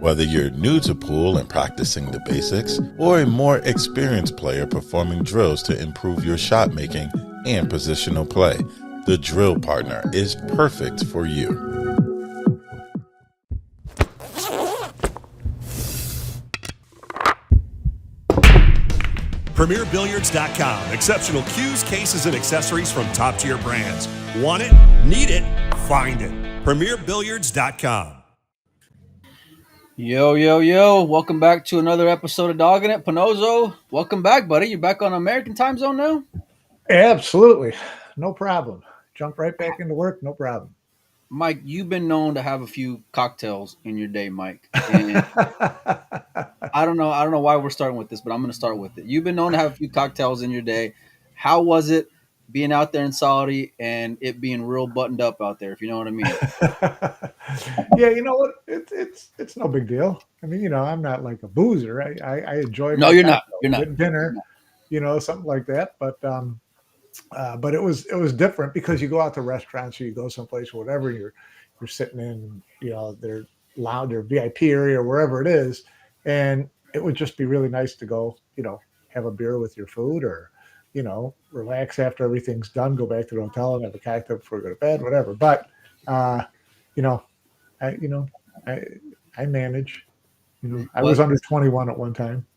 Whether you're new to pool and practicing the basics, or a more experienced player performing drills to improve your shot making and positional play, the Drill Partner is perfect for you. PremierBilliards.com. Exceptional cues, cases, and accessories from top-tier brands. Want it? Need it? Find it. PremierBilliards.com. Yo. Welcome back to another episode of Dogging It. Pinozo, welcome back, buddy. You back on American time zone now? Absolutely. No problem. Jump right back into work. No problem. Mike, you've been known to have a few cocktails in your day, Mike. And I don't know why we're starting with this, but I'm going to start with it. You've been known to have a few cocktails in your day. How was it being out there in Saudi and it being real buttoned up out there, if you know what I mean? Yeah, you know what? It's no big deal. I mean, I'm not like a boozer. I enjoy No, my you're not. cocktails You're not. at dinner, something like that. But it was different because you go out to restaurants or you go someplace or whatever, you're sitting in, their lounge or VIP area or wherever it is, and it would just be really nice to go, have a beer with your food or, relax after everything's done, go back to the hotel and have a cocktail before you go to bed, whatever. But I manage. I was under 21 at one time.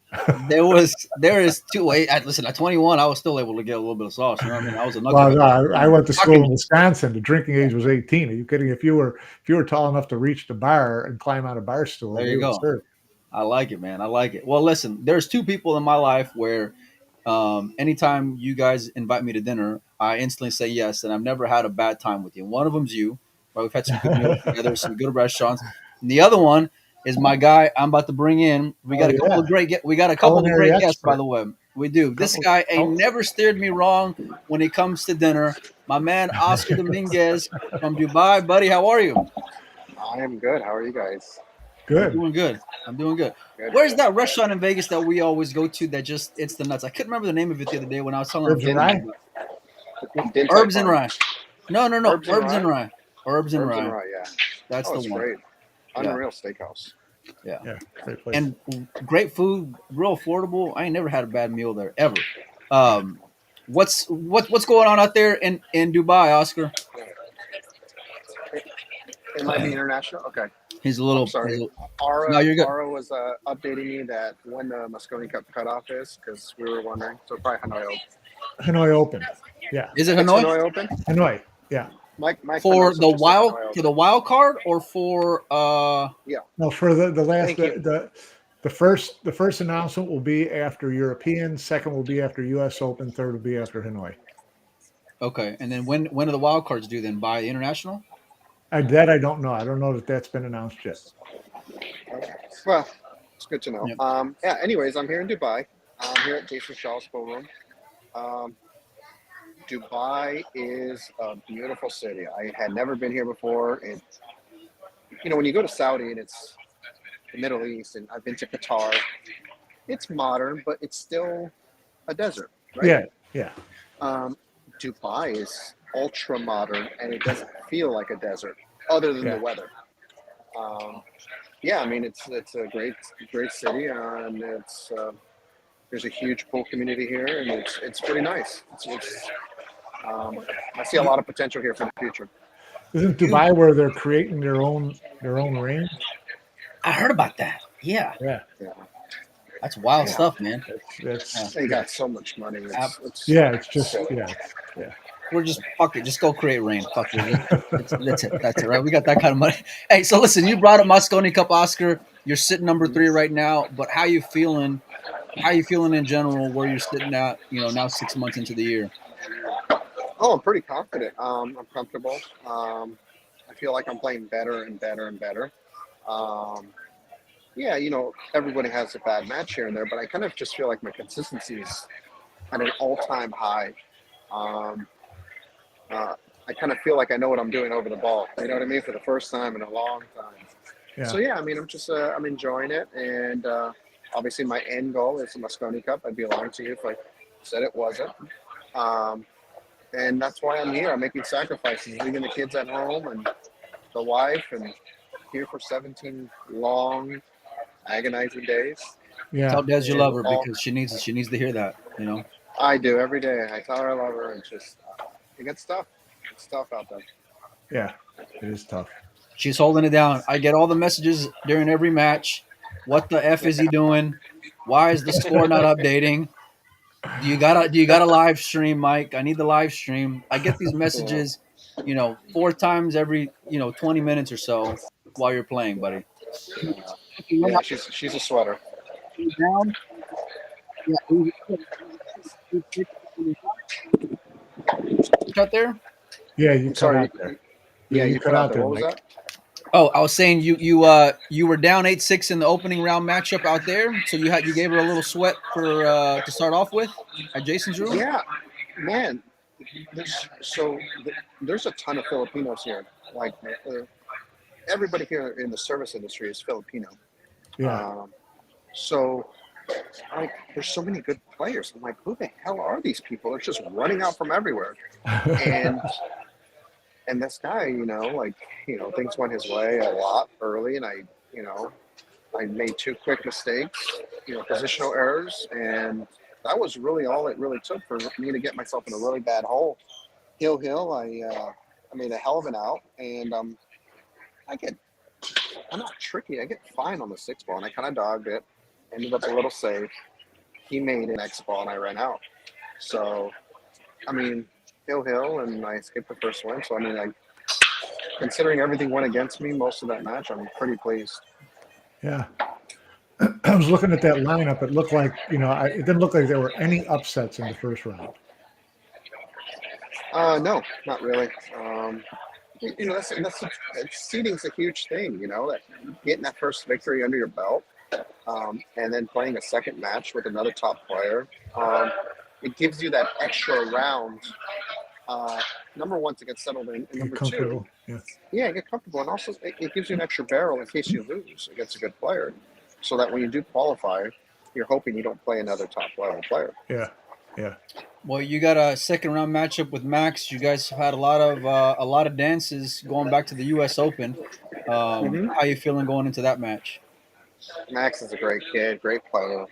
There is two ways. Listen, at 21, I was still able to get a little bit of sauce. You know what I mean? I was a knucklehead. Well, I went to school in Wisconsin. The drinking age was 18. Are you kidding? If you were tall enough to reach the bar and climb on a bar stool, there you go. I like it, man. I like it. Well, listen, there's two people in my life where anytime you guys invite me to dinner, I instantly say yes, and I've never had a bad time with you. One of them's you. Right? We've had some good meals together, some good restaurants. And the other one is my guy I'm about to bring in. We got a couple of great guests, by the way. We do. This guy ain't never steered me wrong when it comes to dinner. My man Oscar Dominguez from Dubai. Buddy, how are you? I am good. How are you guys? Good. I'm doing good. Where's that restaurant in Vegas that we always go to that just it's the nuts? I couldn't remember the name of it the other day when I was telling them. Herbs and Rye. No. Herbs and Rye. Herbs and Rye. Yeah. That's the one. Great. Unreal steakhouse. Yeah. Great place. And great food, real affordable. I ain't never had a bad meal there ever. What's going on out there in Dubai, Oscar? It might be international. Okay. He's a little. Sorry. No, you're good. Ara was updating me that when the Moscone Cup cutoff is, because we were wondering. So probably Hanoi Open. Hanoi Open. Yeah. Is it Hanoi? Hanoi Open? Hanoi. Yeah. Mike for the wild card or for No, for the last the first announcement will be after European, second will be after US Open, third will be after Hanoi. Okay, and then when do the wild cards due then? By the international? That I don't know. I don't know that that's been announced yet. Well, it's good to know. Yep. Anyways, I'm here in Dubai. I'm here at Jason Shaw's Ballroom. Dubai is a beautiful city. I had never been here before. When you go to Saudi and it's the Middle East, and I've been to Qatar, it's modern, but it's still a desert, right? Yeah. Dubai is ultra modern, and it doesn't feel like a desert, other than the weather. It's a great city, and there's a huge pool community here, and it's pretty nice. I see a lot of potential here for the future. Isn't Dubai where they're creating their own rain? I heard about that. Yeah. That's wild stuff, man. They got so much money. We're just fuck it. Just go create rain. Fuck it. That's it, right? We got that kind of money. Hey, so listen, you brought up Moscone Cup, Oscar. You're sitting number 3 right now, but how you feeling? How you feeling in general? Where you're sitting at? Now 6 months into the year. Oh, I'm pretty confident. I'm comfortable. I feel like I'm playing better and better and better. Everybody has a bad match here and there, but I kind of just feel like my consistency is at an all-time high. I kind of feel like I know what I'm doing over the ball. You know what I mean? For the first time in a long time. Yeah. So I'm enjoying it, and obviously my end goal is the Moscone Cup. I'd be lying to you if I said it wasn't. And that's why I'm here. I'm making sacrifices, leaving the kids at home and the wife, and here for 17 long, agonizing days. Yeah. Tell Des you And love her because she needs to hear that. You know. I do every day. I tell her I love her, and just it gets tough. It's tough out there. Yeah. It is tough. She's holding it down. I get all the messages during every match. What the f is he doing? Why is the score not updating? Do you got a live stream, Mike? I need the live stream. I get these Yeah, messages, 4 times every 20 minutes or so while you're playing, buddy. yeah. She's a sweater. Down. Cut there. Yeah, you I'm cut sorry. out there. Yeah, you you cut cut out out there. there, What was Mike. that? Oh, I was saying you were down 8-6 in the opening round matchup out there, so you gave her a little sweat for to start off with at Jason's room. Yeah, man. There's a ton of Filipinos here. Like everybody here in the service industry is Filipino. Yeah. So like there's so many good players. I'm like, who the hell are these people? They're just running out from everywhere. And and this guy, things went his way a lot early, and I made two quick mistakes, positional errors, and that was really all it really took for me to get myself in a really bad hole. Hill, I made a hell of an out, and I'm not tricky. I get fine on the 6 ball, and I kind of dogged it. Ended up a little safe. He made an X ball, and I ran out. So, Hill, and I escaped the first one. So, considering everything went against me most of that match, I'm pretty pleased. Yeah. I was looking at that lineup. It looked like, it didn't look like there were any upsets in the first round. No, not really. Seeding's a huge thing, that getting that first victory under your belt, and then playing a second match with another top player. It gives you that extra round. Number one, to get settled in, and number two, get comfortable, and also it gives you an extra barrel in case you lose against a good player, so that when you do qualify, you're hoping you don't play another top level player. Yeah. Well, you got a second round matchup with Max. You guys have had a lot of dances going back to the U.S. Open. How you feeling going into that match? Max is a great kid, great player.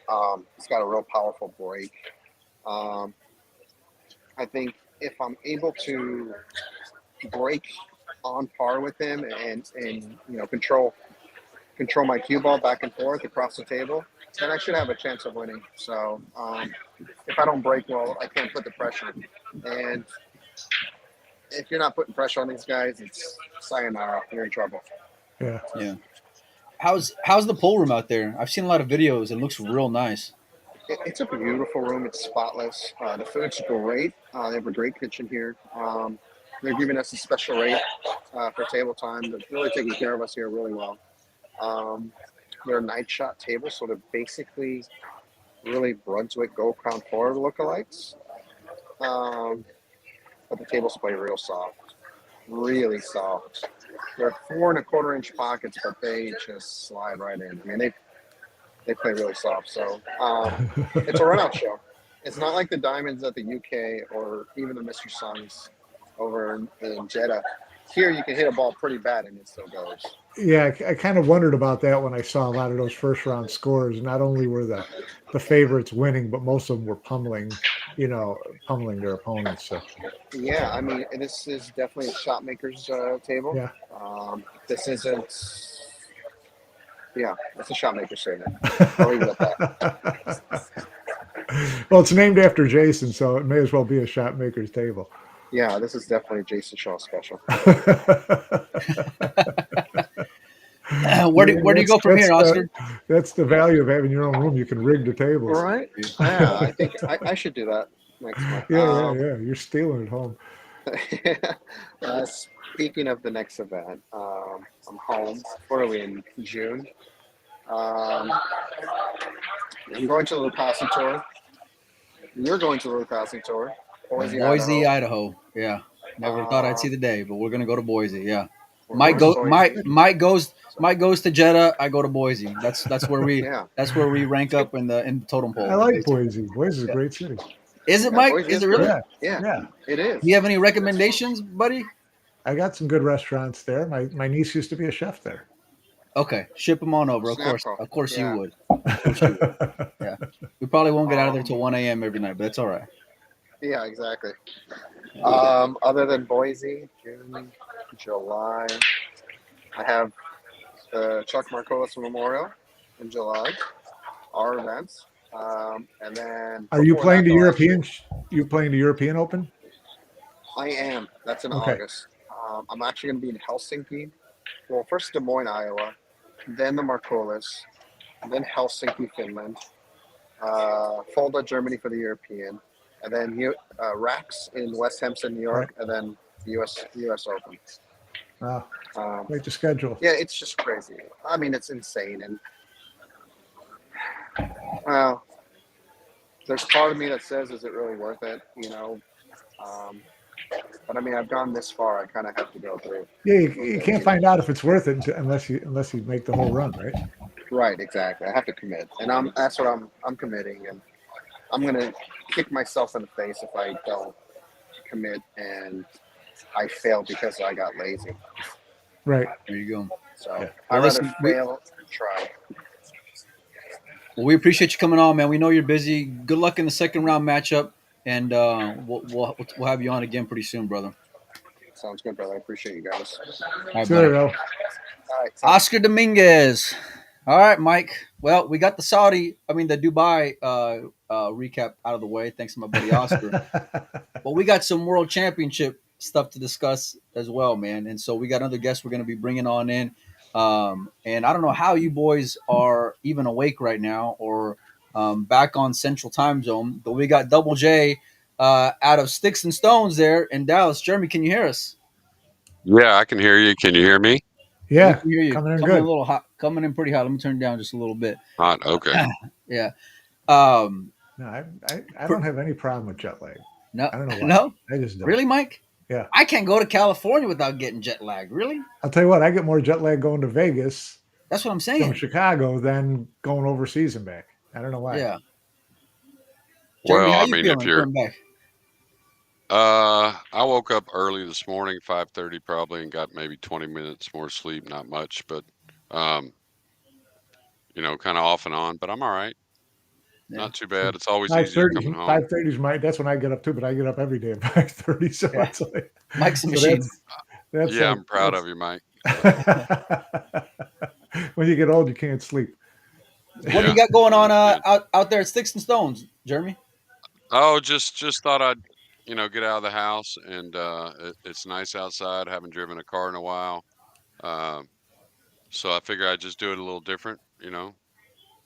He's got a real powerful break. I think if I'm able to break on par with him and control my cue ball back and forth across the table, then I should have a chance of winning. So if I don't break well, I can't put the pressure. And if you're not putting pressure on these guys, it's sayonara. You're in trouble. Yeah. How's the pool room out there? I've seen a lot of videos. It looks real nice. It's a beautiful room. It's spotless. The food's great. They have a great kitchen here. They're giving us a special rate for table time. They're really taking care of us here really well. They're night shot tables, so they're basically really Brunswick Gold Crown 4 lookalikes. But the tables play real soft, really soft. They're 4 1/4 inch pockets, but they just slide right in. They play really soft. So it's a run-out show. It's not like the diamonds at the UK or even the Mr. Suns over in Jeddah. Here you can hit a ball pretty bad and it still goes. Yeah, I kind of wondered about that when I saw a lot of those first round scores. Not only were the favorites winning, but most of them were pummeling their opponents. So. Yeah, this is definitely a shot maker's table. Yeah. This isn't. Yeah, it's a shot maker's table. I'll leave it at that. Well, it's named after Jason, so it may as well be a shot maker's table. Yeah, this is definitely a Jason Shaw special. Where do you go from here, Oscar? That's the value of having your own room. You can rig the tables. All right. Yeah, I think I should do that next month. Yeah. You're stealing at home. Speaking of the next event, I'm home early in June. I'm going to the little passing tour. You're going to the little passing tour. Boise, Idaho. Yeah. Never thought I'd see the day, but we're gonna go to Boise. Yeah. Mike goes to Jeddah. I go to Boise. That's where we that's where we rank up in the totem pole. I like Boise. Boise is a great city. Is it, Mike? Boise is it really? Yeah, it is. Do you have any recommendations, buddy? I got some good restaurants there. My niece used to be a chef there. Okay, ship them on over. Snap call. Of course you Yeah. would. Of course you would. Yeah, we probably won't get out of there Um, till 1 a.m. every night, but it's all right. yeah, exactly. Other than Boise, June, July, I have the Chuck Marcolis Memorial in July, our events. And then Are you before playing that, the though, actually, European? You playing the European Open? I am. That's in Okay. August. I'm actually going to be in Helsinki. Well, first Des Moines, Iowa, then the Marcolis, then Helsinki, Finland, Fulda, Germany for the European, and then Rax in West Hampton, New Right. York, and then US Open. Wow. Um, Quite the schedule. yeah, it's just crazy. I mean, it's insane, and well, there's part of me that says, is it really worth it? Um, but I mean, I've gone this far. I kind of have to go through Yeah, with you it. can't find out if it's worth it unless you make the whole run, right? Right, exactly. I have to commit, and that's what I'm committing, and I'm gonna kick myself in the face if I don't commit and I fail because I got lazy. Right. There you go. So Yeah. I'd Well, rather listen, fail and try. we appreciate you coming on, man. We know you're busy. Good luck in the second round matchup, and we'll have you on again pretty soon, brother. Sounds good, brother. I appreciate you guys. All right, buddy. Sure. All right. Oscar Dominguez. All right, Mike. Well, we got the Dubai recap out of the way, thanks to my buddy Oscar. But we got some World Championship stuff to discuss as well, man. And so we got another guest we're going to be bringing on in. And I don't know how you boys are even awake right now or back on Central Time Zone, but we got Double J out of Sticks and Stones there in Dallas. Jeremy, can you hear us? Yeah, I can hear you. Can you hear me? We Yeah, can hear you. coming in Coming in a good. little hot, coming in pretty hot. Let me turn it down just a little bit. Hot. Okay. Yeah. Um, No, I don't have any problem with jet lag. no, I don't know why. no, I just don't. really, Mike? Yeah. I can't go to California without getting jet lagged. Really? I'll tell you what, I get more jet lag going to Vegas That's what I'm from saying. Chicago than going overseas and back. I don't know why. Yeah. Jeremy, Well, how I you mean, feeling if you're, coming back? I woke up early this morning, 5:30 probably, and got maybe 20 minutes more sleep. Not much, but um, kind of off and on. But I'm all right. Yeah. Not too bad. It's always Five easier thirty, coming home. 5:30 is that's when I get up too, but I get up every day at 5:30. So Yeah. it's like, Mike's a so machine. that's Yeah, like, I'm proud of you, Mike. when you get old, you can't sleep. What do Yeah. you got going on Yeah. out there at Sticks and Stones, Jeremy? Oh, just thought I'd, get out of the house, and it's nice outside. Haven't driven a car in a while. Um, so I figure I'd just do it a little different.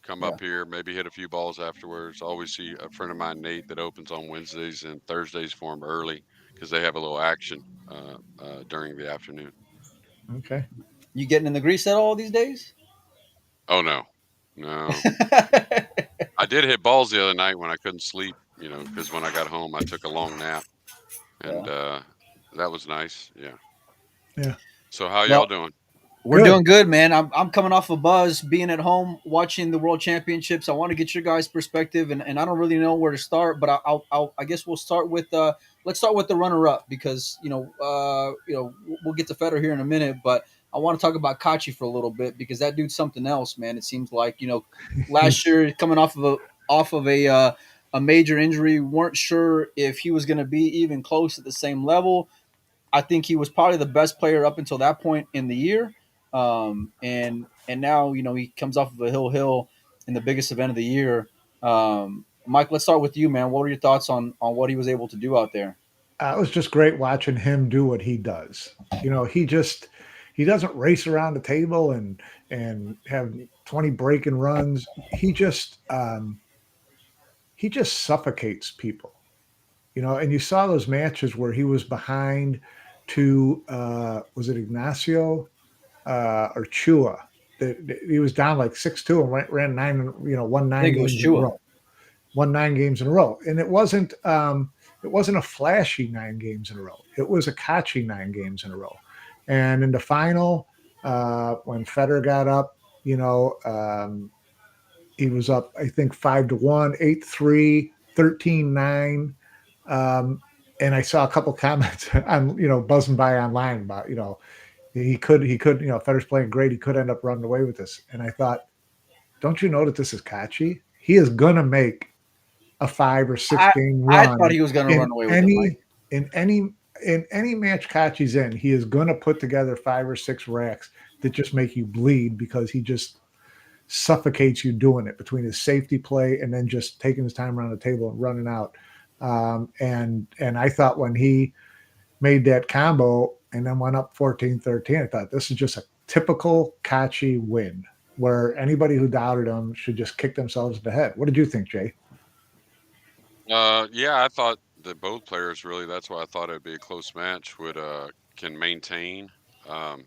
Come Yeah. up here, maybe hit a few balls afterwards. I always see a friend of mine, Nate, that opens on Wednesdays and Thursdays for him early because they have a little action during the afternoon. Okay. You getting in the grease at all these days? Oh no. I did hit balls the other night when I couldn't sleep, because when I got home I took a long nap, and that was nice. Yeah. Yeah. So how y'all Well, doing? we're Good. doing good, man. I'm coming off a buzz, being at home watching the World Championships. I want to get your guys' perspective, and I don't really know where to start, but I guess we'll start with let's start with the runner-up because we'll get to Federer here in a minute, but I want to talk about Kachi for a little bit because that dude's something else, man. It seems like last year coming off of a major injury, weren't sure if he was going to be even close at the same level. I think he was probably the best player up until that point in the year. And now he comes off of a hill in the biggest event of the year. Mike, let's start with you, man. What were your thoughts on what he was able to do out there? It was just great watching him do what he does. He doesn't race around the table and have 20 breaking runs. He just suffocates people. And you saw those matches where he was behind to was it Ignacio or Chua? He was down like 6-2 and ran won 9 games in a row. Won 9 games in a row, and it wasn't a flashy 9 games in a row. It was a catchy 9 games in a row. And in the final, when Federer got up, he was up, I think 5-1, 8-3, 13-9. And I saw a couple comments on, buzzing by online about, He could, Federer's playing great. He could end up running away with this. And I thought, don't you know that this is Kachi? He is gonna make a 5 or 6 I game I thought run he was going to in run away with it, Mike. any match Kachi's in. He is gonna put together 5 or 6 racks that just make you bleed because he just suffocates you doing it between his safety play and then just taking his time around the table and running out. And I thought when he made that combo and then went up 14-13, I thought this is just a typical Kachi win where anybody who doubted him should just kick themselves in the head. What did you think, Jay? Yeah, I thought that both players really. That's why I thought it'd be a close match. Would can maintain. Um,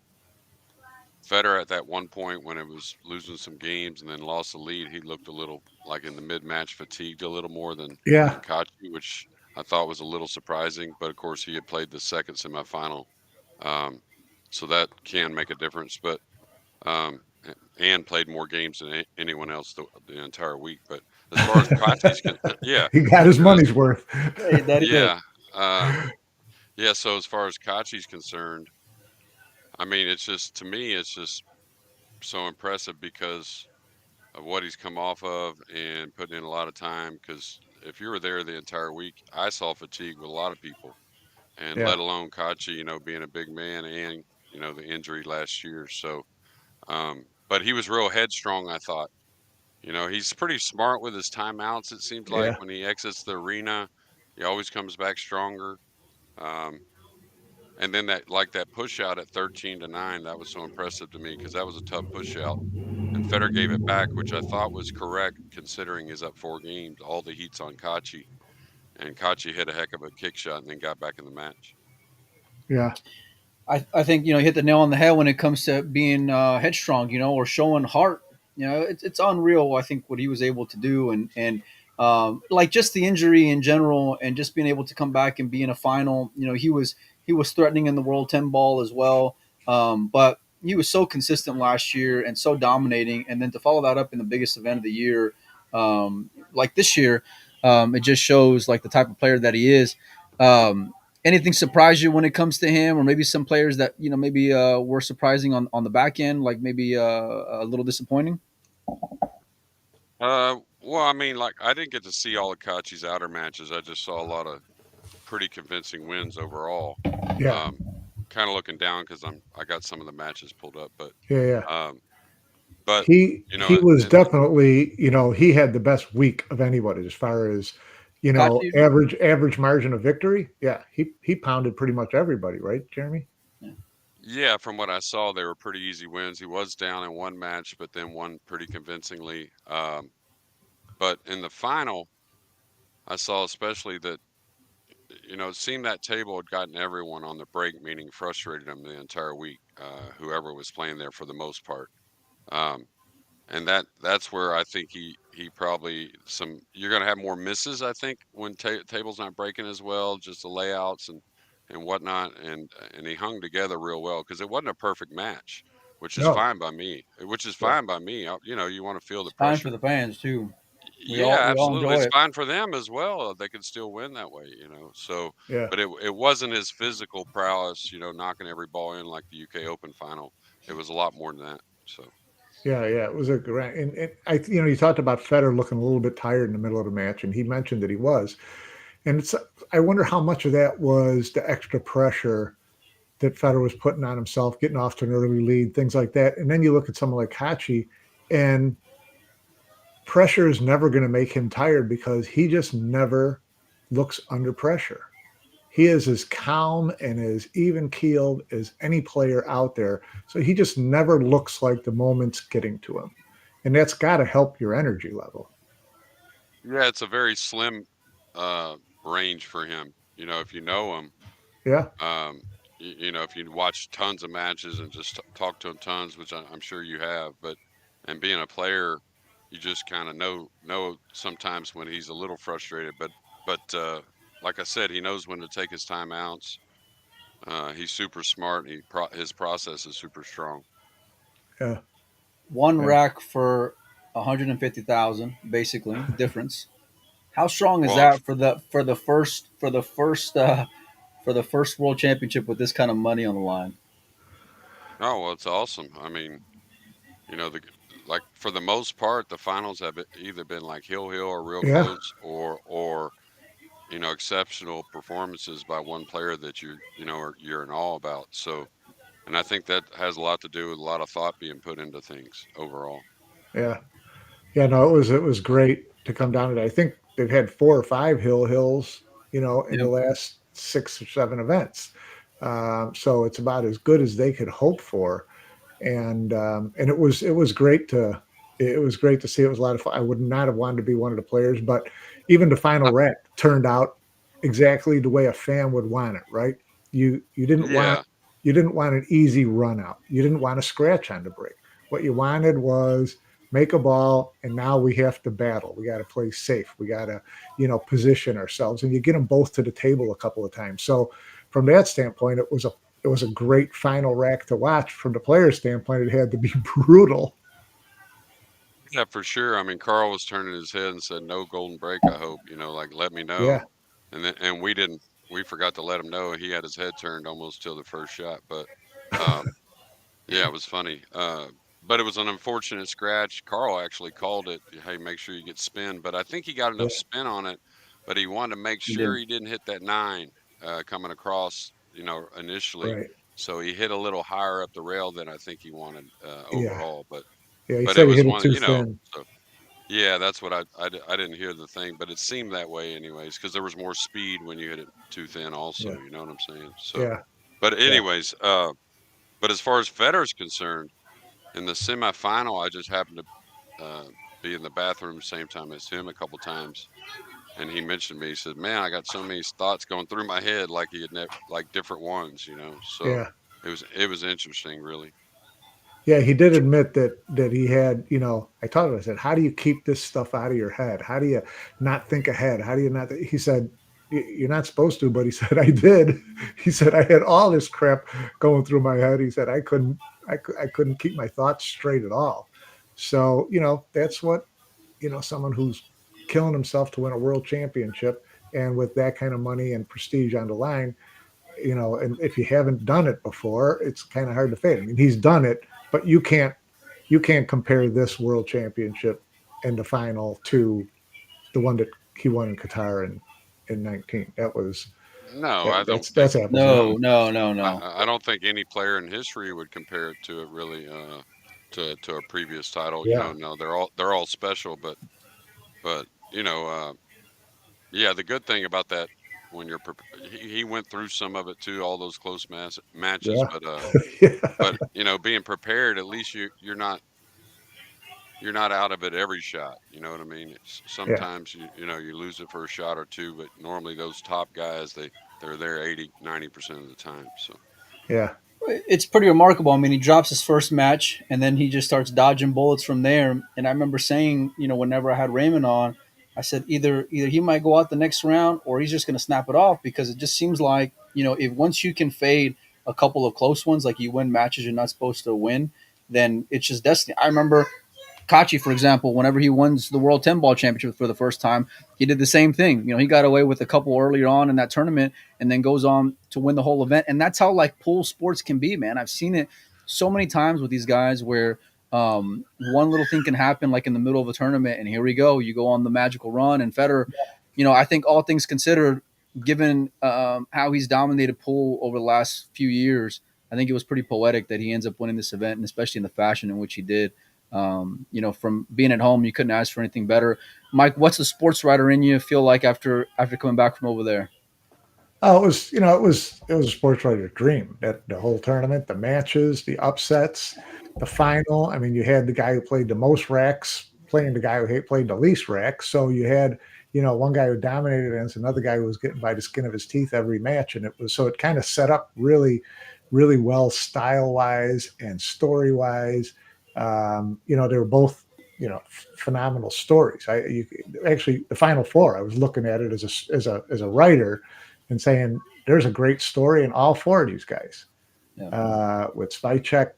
Federer at that one point when it was losing some games and then lost the lead, he looked a little like in the mid-match fatigued a little more than Yeah, Kachi, which I thought was a little surprising. But of course, he had played the second semifinal, um, so that can make a difference. But and played more games than anyone else the entire week. But as far as Kachi's, yeah, he got his uh, money's worth. Hey, that he did. yeah, yeah. So as far as Kachi's concerned, I mean, it's just to me, it's just so impressive because of what he's come off of and putting in a lot of time. Because if you were there the entire week, I saw fatigue with a lot of people, and Yeah, let alone Kachi, being a big man and the injury last year. So, but he was real headstrong. I thought, he's pretty smart with his timeouts. It seems like yeah, when he exits the arena, he always comes back stronger. Um, and then that push out at 13-9, that was so impressive to me because that was a tough push out. And Federer gave it back, which I thought was correct considering he's up 4 games. All the heat's on Kachi, and Kachi hit a heck of a kick shot and then got back in the match. yeah, I think you hit the nail on the head when it comes to being headstrong, or showing heart. It's unreal. I think what he was able to do, and like just the injury in general, and just being able to come back and be in a final. He was threatening in the World 10 ball as well, but he was so consistent last year and so dominating, and then to follow that up in the biggest event of the year, like this year, it just shows like the type of player that he is. Um, Anything surprise you when it comes to him, or maybe some players that maybe were surprising on the back end, like maybe a little disappointing? Well, I mean, like I didn't get to see all of Kachi's outer matches. I just saw a lot of pretty convincing wins overall. yeah, Um, kind of looking down because I got some of the matches pulled up, but yeah, yeah. um, but He was and definitely, he had the best week of anybody as far as, Kachi, average margin of victory. Yeah, he pounded pretty much everybody, right, Jeremy? yeah. yeah, from what I saw, they were pretty easy wins. He was down in one match, but then won pretty convincingly. But in the final, I saw especially that it seemed that table had gotten everyone on the break, meaning frustrated them the entire week. Whoever was playing there for the most part. Um, and that's where I think he probably you're going to have more misses. I think when tables not breaking as well, just the layouts and whatnot, and he hung together real well because it wasn't a perfect match, which is No. fine by me. Which is Yeah. fine by me. You want to feel the It's fine for pressure. the fans too. We Yeah, all we all absolutely. enjoy It's it. fine for them as well. They could still win that way. So, Yeah. but it wasn't his physical prowess, knocking every ball in like the UK Open final. It was a lot more than that. So. Yeah, yeah, it was a great. And you talked about Federer looking a little bit tired in the middle of the match, and he mentioned that he was. And I wonder how much of that was the extra pressure that Federer was putting on himself, getting off to an early lead, things like that. And then you look at someone like Hachi, and pressure is never going to make him tired because he just never looks under pressure. He is as calm and as even keeled as any player out there. So he just never looks like the moment's getting to him. And that's got to help your energy level. Yeah, it's a very slim range for him. If you know him, Yeah. um, if you watch tons of matches and just talk to him tons, which I'm sure you have, and being a player, you just kind of know sometimes when he's a little frustrated. But like I said, he knows when to take his timeouts. He's super smart. His process is super strong. Yeah. One Yeah. rack for 150,000, basically difference. How strong is Well, that for the first World Championship with this kind of money on the line? Oh, well, it's awesome. I mean, the like for the most part, the finals have either been like hill or real Yeah, close, or exceptional performances by one player that you're in awe about. So, and I think that has a lot to do with a lot of thought being put into things overall. yeah. Yeah, no, it was great to come down to that. I think they've had 4 or 5 hills, in the Yep. last 6 or 7 events. So it's about as good as they could hope for, and it was great to see. It was a lot of fun. I would not have wanted to be one of the players, but even the final Uh, rack turned out exactly the way a fan would want it, right? You didn't want yeah, you didn't want an easy run out. You didn't want a scratch on the break. What you wanted was make a ball, and now we have to battle. We got to play safe. We got to, position ourselves, and you get them both to the table a couple of times. So from that standpoint, it was a great final rack to watch. From the player standpoint, it had to be brutal. yeah, for sure. I mean, Carl was turning his head and said, "No golden break, I hope." Like let me know. Yeah, And we didn't. We forgot to let him know. He had his head turned almost till the first shot, but um, yeah, it was funny. But it was an unfortunate scratch. Carl actually called it, "Hey, make sure you get spin." But I think he got yeah, enough spin on it, but he wanted to make He sure did. he didn't hit that 9 coming across, initially. right. So he hit a little higher up the rail than I think he wanted Yeah, overall. But yeah. He but it said he was hit it one, too thin. so yeah, that's what I didn't hear the thing, but it seemed that way anyways, because there was more speed when you hit it too thin also, Yeah, you know what I'm saying? So, yeah, but yeah, anyways, but as far as Federer's concerned, in the semifinal, I just happened to be in the bathroom same time as him a couple times, and he mentioned me. He said, "Man, I got so many thoughts going through my head, like he had like different ones." So yeah. it was interesting, really. Yeah, he did admit that he had, I told him, I said, "How do you keep this stuff out of your head? How do you not think ahead? How do you not?" He said, You're not supposed to," but he said, "I did." He said, "I had all this crap going through my head." He said, I couldn't keep my thoughts straight at all." So, that's what, someone who's killing himself to win a world championship, and with that kind of money and prestige on the line, and if you haven't done it before, it's kind of hard to fade. I mean, he's done it, but you can't compare this world championship in the final to the one that he won in Qatar in 19. No, I don't think That's apples and No, no. oranges. no, no, no. I don't think any player in history would compare it to it really, to a previous title. Yeah, No, they're all special, but yeah, the good thing about that when he went through some of it too, all those close matches, yeah, but yeah, being prepared, at least you're not out of it every shot. You know what I mean? yeah, Sometimes you lose it for a shot or two, but normally those top guys they're there 80-90% of the time. So. yeah, It's pretty remarkable. I mean, he drops his first match and then he just starts dodging bullets from there. And I remember saying, whenever I had Raymond on, I said either he might go out the next round or he's just going to snap it off, because it just seems like, if once you can fade a couple of close ones, like you win matches you're not supposed to win, then it's just destiny. I remember Kachi, for example, whenever he wins the World 10 Ball Championship for the first time, he did the same thing. He got away with a couple earlier on in that tournament and then goes on to win the whole event. And that's how like pool sports can be, man. I've seen it so many times with these guys where one little thing can happen like in the middle of a tournament, and here we go. You go on the magical run. And Federer, I think all things considered, given how he's dominated pool over the last few years, I think it was pretty poetic that he ends up winning this event, and especially in the fashion in which he did. From being at home, you couldn't ask for anything better. Mike, what's the sports writer in you feel like after coming back from over there? Oh, it was a sports writer's dream. That the whole tournament, the matches, the upsets, the final. I mean, you had the guy who played the most racks playing the guy who played the least racks. So you had, one guy who dominated against another guy who was getting by the skin of his teeth every match, and it kind of set up really, really well style wise and story wise. They were both, phenomenal stories. Actually, the final four, I was looking at it as a writer and saying there's a great story in all four of these guys. Yeah. With Spycheck,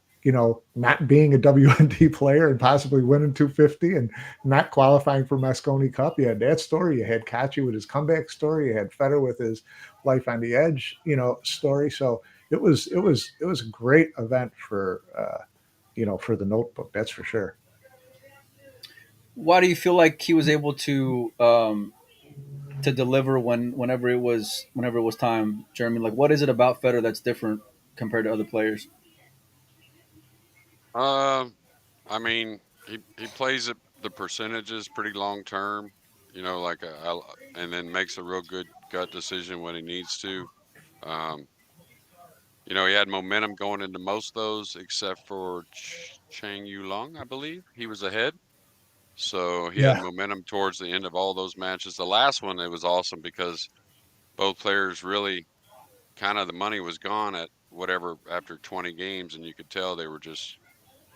not being a WND player and possibly winning 250 and not qualifying for Mosconi Cup. You had that story. You had Kachi with his comeback story. You had Federer with his life on the edge, story. So it was a great event for for the Notebook. That's for sure. Why do you feel like he was able to deliver whenever it was time, Jeremy? Like, what is it about Federer that's different compared to other players? Um, I mean, he plays it the percentages pretty long term, like and then makes a real good gut decision when he needs to. Um, he had momentum going into most of those except for Chang Yulong, I believe. He was ahead. So he had Yeah, momentum towards the end of all those matches. The last one, it was awesome because both players really kind of the money was gone at whatever after 20 games, and you could tell they were just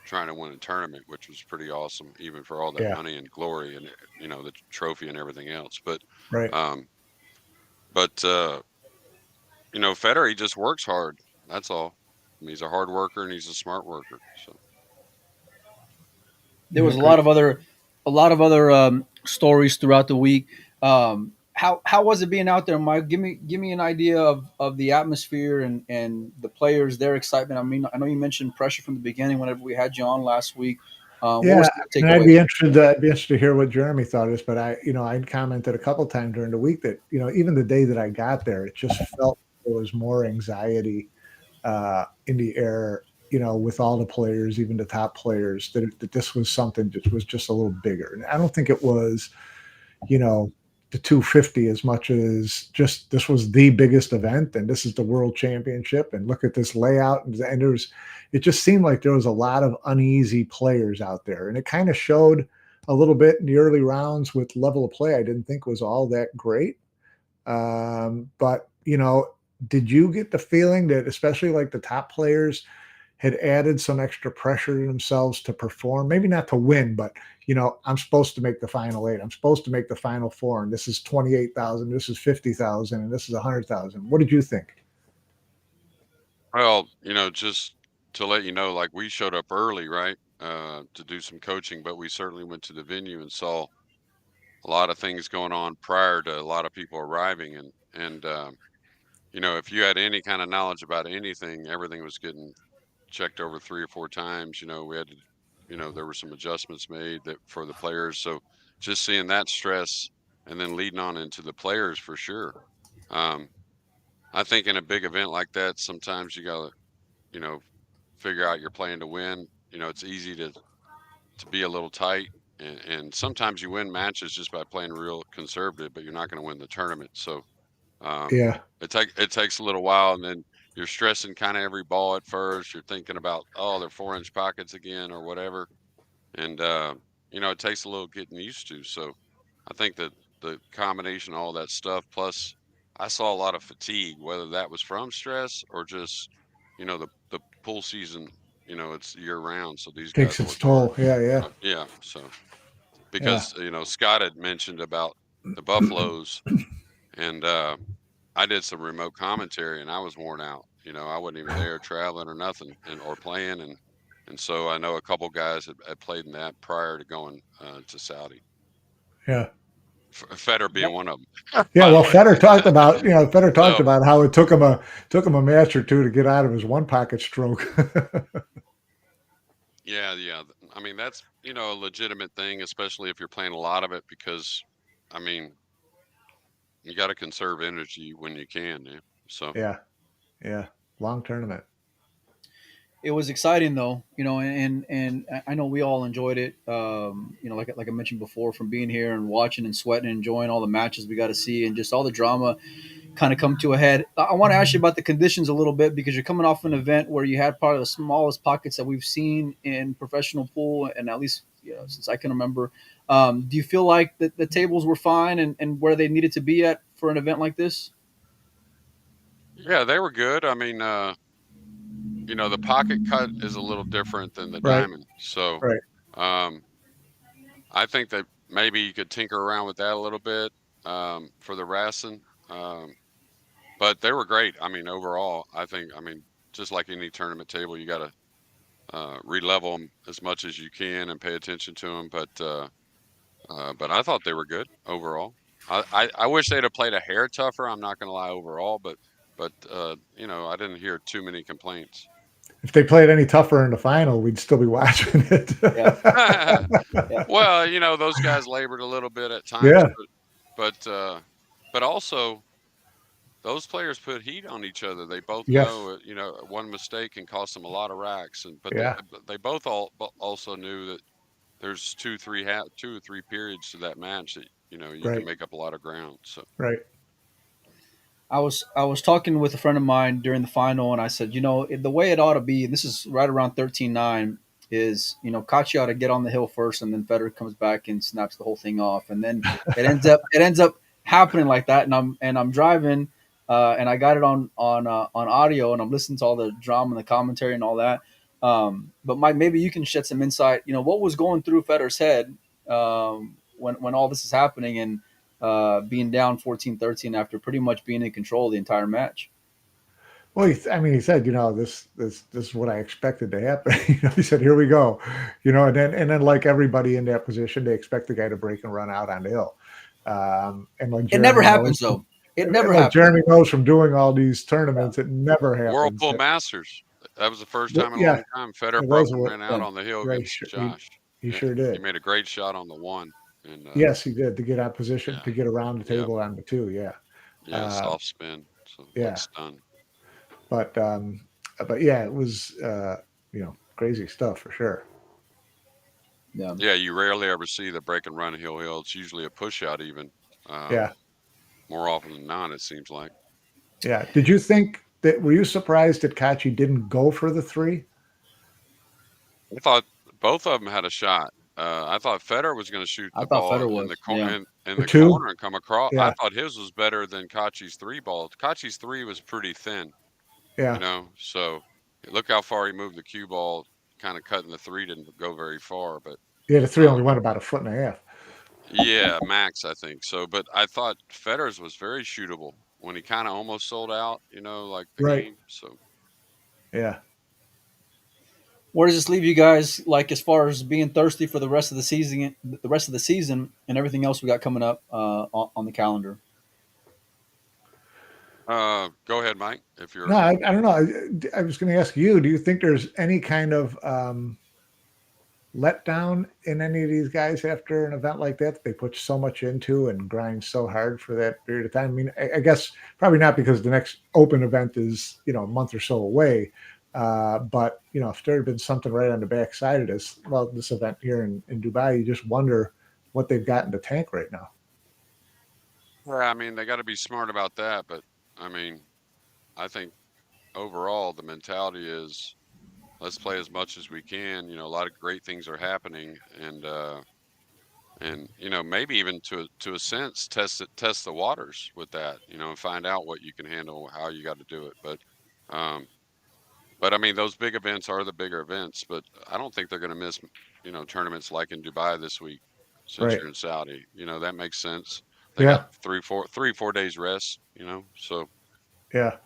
trying to win a tournament, which was pretty awesome, even for all that yeah, money and glory and the trophy and everything else. right. Um, but Federer, he just works hard. That's all. I mean, he's a hard worker and he's a smart worker. So There Yeah, was great. a lot of other stories throughout the week. How was it being out there, Mike? Give me an idea of the atmosphere and the players, their excitement. I mean, I know you mentioned pressure from the beginning whenever we had you on last week. What Yeah, was and your takeaways? I'd be interested to hear what Jeremy thought of this, but I'd commented a couple times during the week that, even the day that I got there, it just felt there was more anxiety in the air, with all the players, even the top players, that this was something that was just a little bigger. And I don't think it was, you know, the 250 as much as just this was the biggest event and this is the world championship and look at this layout and it just seemed like there was a lot of uneasy players out there and it kind of showed a little bit in the early rounds with level of play I didn't think was all that great. But did you get the feeling that especially like the top players had added some extra pressure to themselves to perform? Maybe not to win, but I'm supposed to make the final eight. I'm supposed to make the final four, and this is 28,000. This is 50,000, and this is 100,000. What did you think? well, just to let you know, like we showed up early, right, to do some coaching, but we certainly went to the venue and saw a lot of things going on prior to a lot of people arriving, and if you had any kind of knowledge about anything, everything was getting checked over 3 or 4 times. We had to, there were some adjustments made that for the players. So just seeing that stress and then leading on into the players for sure. Um, I think in a big event like that, sometimes you gotta, you know, figure out you're playing to win. It's easy to be a little tight, and sometimes you win matches just by playing real conservative, but you're not going to win the tournament. So um, Yeah, it takes a little while, and then you're stressing kind of every ball at first. You're thinking about, oh, they're 4-inch pockets again or whatever, and it takes a little getting used to. So I think that the combination of all that stuff, plus I saw a lot of fatigue, whether that was from stress or just the pool season. It's year round, so these takes guys its work hard. toll. Yeah, yeah, Yeah, so yeah, because Scott had mentioned about the Buffaloes, and I did some remote commentary, and I was worn out. I wasn't even there traveling or nothing, and or playing, and so I know a couple guys had played in that prior to going to Saudi. yeah. Federer being one of them, Yeah, by the well, way. Federer talked So about how it took him a match or two to get out of his one pocket stroke. yeah, yeah. I mean that's a legitimate thing, especially if you're playing a lot of it, because I mean you got to conserve energy when you can. Yeah. So Yeah, yeah, long tournament. It was exciting though, and I know we all enjoyed it. Like I mentioned before, from being here and watching and sweating, and enjoying all the matches we got to see, and just all the drama kind of come to a head. I want to ask you about the conditions a little bit because you're coming off an event where you had probably the smallest pockets that we've seen in professional pool, and at least since I can remember. Do you feel like the tables were fine and where they needed to be at for an event like this? yeah, they were good. I mean, the pocket cut is a little different than the Right, diamond. So, right. um, I think that maybe you could tinker around with that a little bit for the Rasson. But they were great. I mean, overall, I mean, just like any tournament table, you got to relevel them as much as you can and pay attention to them. But I thought they were good overall. I wish they'd have played a hair tougher. I'm not going to lie overall, but but I didn't hear too many complaints. If they played any tougher in the final, we'd still be watching it. Yeah, yeah, Well, those guys labored a little bit at times, Yeah. but also those players put heat on each other. They both Yes. know, one mistake can cost them a lot of racks, but Yeah. they both also knew that there's 2 or 3 periods to that match that you can Right. make up a lot of ground. So Right. I was talking with a friend of mine during the final, and I said, the way it ought to be, and this is right around 13-9, is Kachi ought to get on the hill first, and then Federer comes back and snaps the whole thing off, and then it ends up happening like that, and I'm driving, and I got it on audio, and I'm listening to all the drama and the commentary and all that. But Mike, maybe you can shed some insight. What was going through Federer's head when all this is happening, and being down 14-13 after pretty much being in control the entire match. Well, he said, this is what I expected to happen. He said, here we go, and then like everybody in that position, they expect the guy to break and run out on the hill. And like It never Jeremy happens, knows, though. It never like happens. Jeremy knows from doing all these tournaments, it never happens. Whirlpool Masters, that was the first time in a Yeah, long time Federer it broke was. and ran out Yeah. on the hill Yeah, against Josh. he Yeah, sure he did. made a great shot on the one, and Yes, he did, to get out position, yeah, to get around the yeah, table on the two. Yeah. yeah, Uh, soft spin, so like yeah. stun. But yeah, it was crazy stuff for sure. Yeah. Yeah, you rarely ever see the break and run hill. It's usually a push out even. Yeah. More often than not, it seems like. Yeah. Did you think that? Were you surprised that Kachi didn't go for the three? I thought both of them had a shot. I thought Federer was going to shoot I the thought ball Federer in was. the Yeah. in The the two? corner and come across. I Yeah. thought his was better than Kachi's three ball. Kachi's three was pretty thin, Yeah. So look how far he moved the cue ball, kind of cutting the three didn't go very far, but Yeah. The three only um, went about a foot and a half. yeah, max I think so. But I thought Federer's was very shootable when he kind of almost sold out, like the Right. game. So Yeah. Where does this leave you guys, like as far as being thirsty for the rest of the season, and everything else we got coming up on the calendar? go ahead, Mike, if No, you're. I don't know. I was going to ask you. Do you think there's any kind of letdown in any of these guys after an event like that they put so much into and grind so hard for that period of time? I mean, I guess probably not, because the next open event is a month or so away. But if there had been something right on the backside of this event here in Dubai, you just wonder what they've got in the tank right now. Yeah, I mean, they got to be smart about that, but I mean, I think overall the mentality is let's play as much as we can. A lot of great things are happening, and maybe even to a sense test the waters with that, and find out what you can handle, how you got to do it. But I mean, those big events are the bigger events, but I don't think they're going to miss tournaments like in Dubai this week since Right. you're in Saudi. That makes sense. They got Yeah. 3-4 days rest. So. Yeah.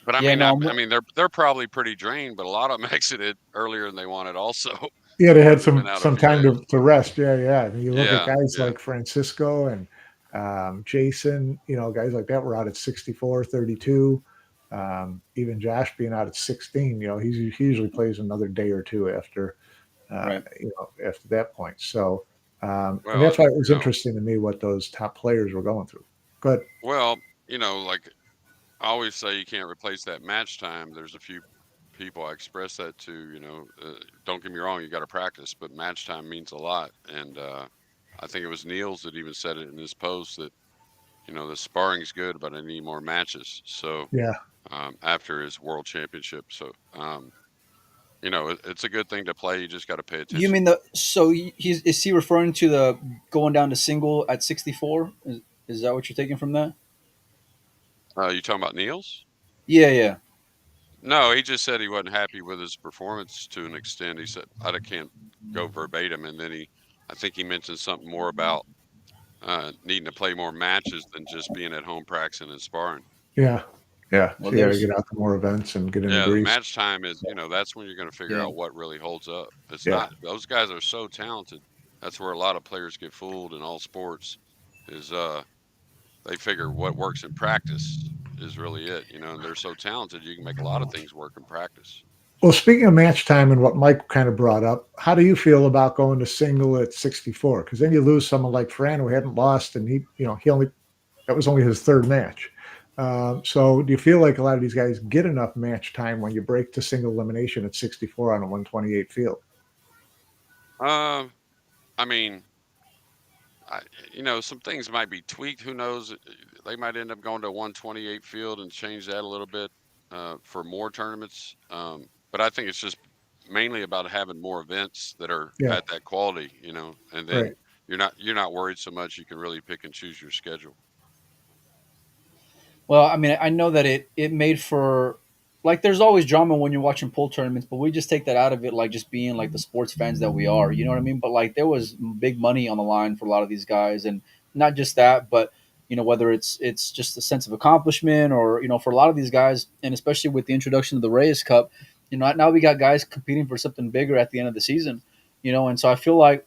But I Yeah, mean, no, I mean, they're probably pretty drained, but a lot of them exited earlier than they wanted. Also, Yeah, they had been some out a some few time days. to rest. Yeah, yeah. I mean, you look at Yeah, guys yeah, like Francisco and Jason, guys like that were out at 64, 32. Even Josh being out at 16, he usually plays another day or two after, right. after that point. So, and well, that's why it was you know, interesting to me what those top players were going through. Good. well, like I always say, you can't replace that match time. There's a few people I express that to. Don't get me wrong, you got to practice, but match time means a lot. And I think it was Niels that even said it in his post that the sparring's good, but I need more matches. So Yeah. after his world championship, so it's a good thing to play. You just got to pay You attention. mean is he referring to the going down to single at 64? Is that what you're taking from that? You talking about Niels? Yeah, yeah. No, he just said he wasn't happy with his performance to an extent. He said, I can't go verbatim. And then I think he mentioned something more about needing to play more matches than just being at home practicing and sparring. Yeah. Yeah. Well, So you got to there's get out to more events and get in the Yeah, the grease. match time is, that's when you're going to figure yeah. out what really holds up. It's Yeah. not, those guys are so talented. That's where a lot of players get fooled in all sports is, they figure what works in practice is really it, and they're so talented, you can make a lot of things work in practice. Well, speaking of match time and what Mike kind of brought up, how do you feel about going to single at 64? Because then you lose someone like Fran who hadn't lost, and he only that was only his third match. So do you feel like a lot of these guys get enough match time when you break to single elimination at 64 on a 128 field? Um, I mean, I, some things might be tweaked. Who knows? They might end up going to a 128 field and change that a little bit for more tournaments. But I think it's just mainly about having more events that are Yeah, at that quality, and then right. you're not worried so much. You can really pick and choose your schedule. Well, I mean, I know that it made for, like, there's always drama when you're watching pool tournaments, but we just take that out of it, like just being like the sports fans that we are. You know what I mean? But like there was big money on the line for a lot of these guys, and not just that, but whether it's just a sense of accomplishment, or for a lot of these guys, and especially with the introduction of the Reyes Cup, now we got guys competing for something bigger at the end of the season. And so I feel like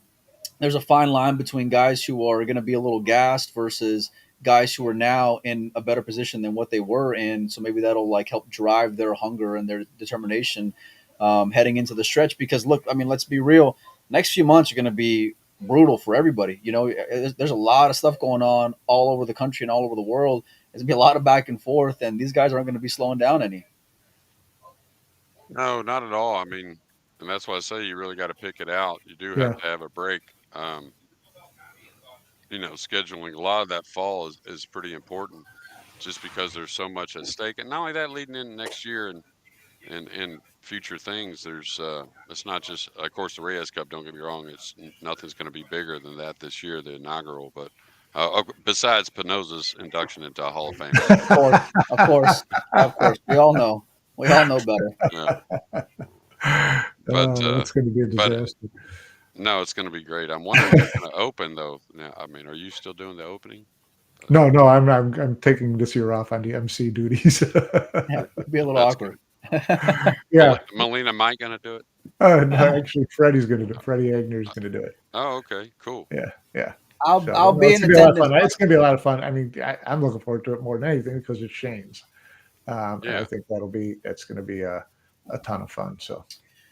there's a fine line between guys who are going to be a little gassed versus guys who are now in a better position than what they were in. So maybe that'll like help drive their hunger and their determination heading into the stretch. Because look, I mean, let's be real. Next few months are going to be brutal for everybody. There's a lot of stuff going on all over the country and all over the world. There's gonna be a lot of back and forth, and these guys aren't going to be slowing down any. No, not at all. I mean, and that's why I say you really got to pick it out. You do have Yeah, to have a break. Um, Scheduling a lot of that fall is pretty important just because there's so much at stake. And not only that, leading in next year and future things, it's not just, of course, the Reyes Cup, don't get me wrong, nothing's going to be bigger than that this year, the inaugural, but besides Pinoza's induction into a Hall of Fame. Of course, of course, of course. We all know better. Yeah. But, that's going to be a but disaster. no, it's going to be great. I'm wondering who's going to open though. Now, I mean, are you still doing the opening? No, no, I'm taking this year off on the MC duties. Yeah, it'd be a little That's good. awkward. Yeah, Melina Mike going to do it? no, actually, Freddie's going to do. Freddie Agner's going to do it. Oh, okay, cool. Yeah, yeah. I'll So I'll be it's in gonna be a lot of attendance. fun. It's gonna be a lot of fun. I mean, I'm looking forward to it more than anything because it's Shane's, and I Yeah. think that's going to be a ton of fun. So,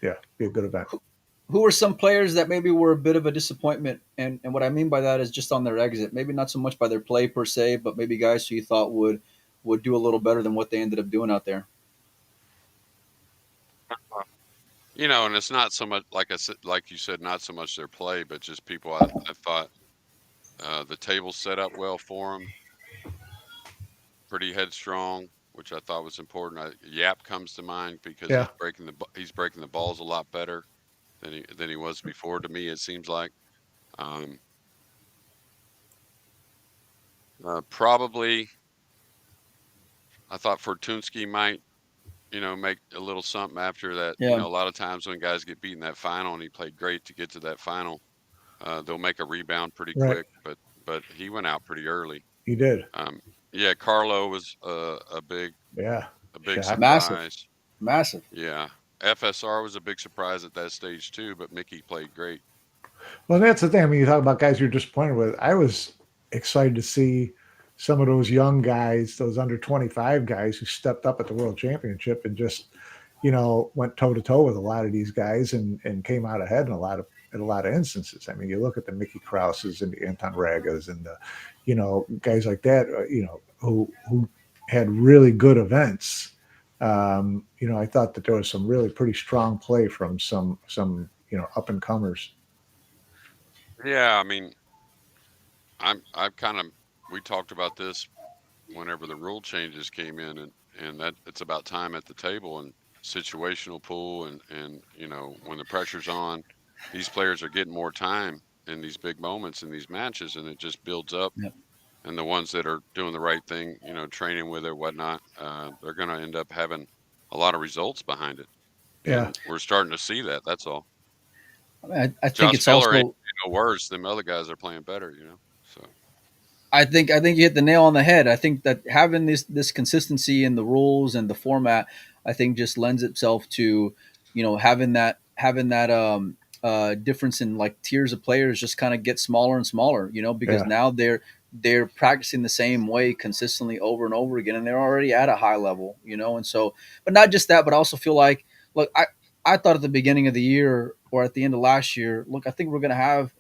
yeah, be a good event. Who are some players that maybe were a bit of a disappointment? And what I mean by that is just on their exit. Maybe not so much by their play per se, but maybe guys who you thought would do a little better than what they ended up doing out there. And it's not so much like I said, like you said, not so much their play, but just people I thought the table set up well for them, pretty headstrong, which I thought was important. Yap comes to mind because Yeah, he's breaking the balls a lot better than he was before. To me, it seems like. Um, Probably, I thought Fortunski might, make a little something after that. Yeah, A lot of times when guys get beat in that final, and he played great to get to that final, they'll make a rebound pretty right. quick. But he went out pretty early. He did. Yeah, Carlo was Yeah, a big shot. massive, surprise. massive. Yeah, FSR was a big surprise at that stage too. But Mickey played great. Well, that's the thing. I mean, you talk about guys you're disappointed with. I was excited to see some of those young guys, those under 25 guys who stepped up at the World Championship and just, went toe to toe with a lot of these guys and came out ahead in a lot of instances. I mean, you look at the Mickey Krauses and the Anton Ragas and the, guys like that, who had really good events. I thought that there was some really pretty strong play from some up and comers. Yeah, I mean, I've kind of we talked about this whenever the rule changes came in, and that it's about time at the table and situational pool, and when the pressure's on, these players are getting more time in these big moments in these matches, and it just builds up. Yep. And the ones that are doing the right thing, training with it, whatnot, they're going to end up having a lot of results behind it, Yeah. and we're starting to see that. That's all. I mean, I think Josh it's Miller ain't also. no worse. Them other guys are playing better, So I think you hit the nail on the head. I think that having this consistency in the rules and the format, I think just lends itself to, having that difference in like tiers of players just kind of get smaller and smaller. Because Yeah. now they're practicing the same way consistently over and over again, and they're already at a high level, And so, but not just that, but I also feel like, look, I thought at the beginning of the year or at the end of last year, look, I think we're going to have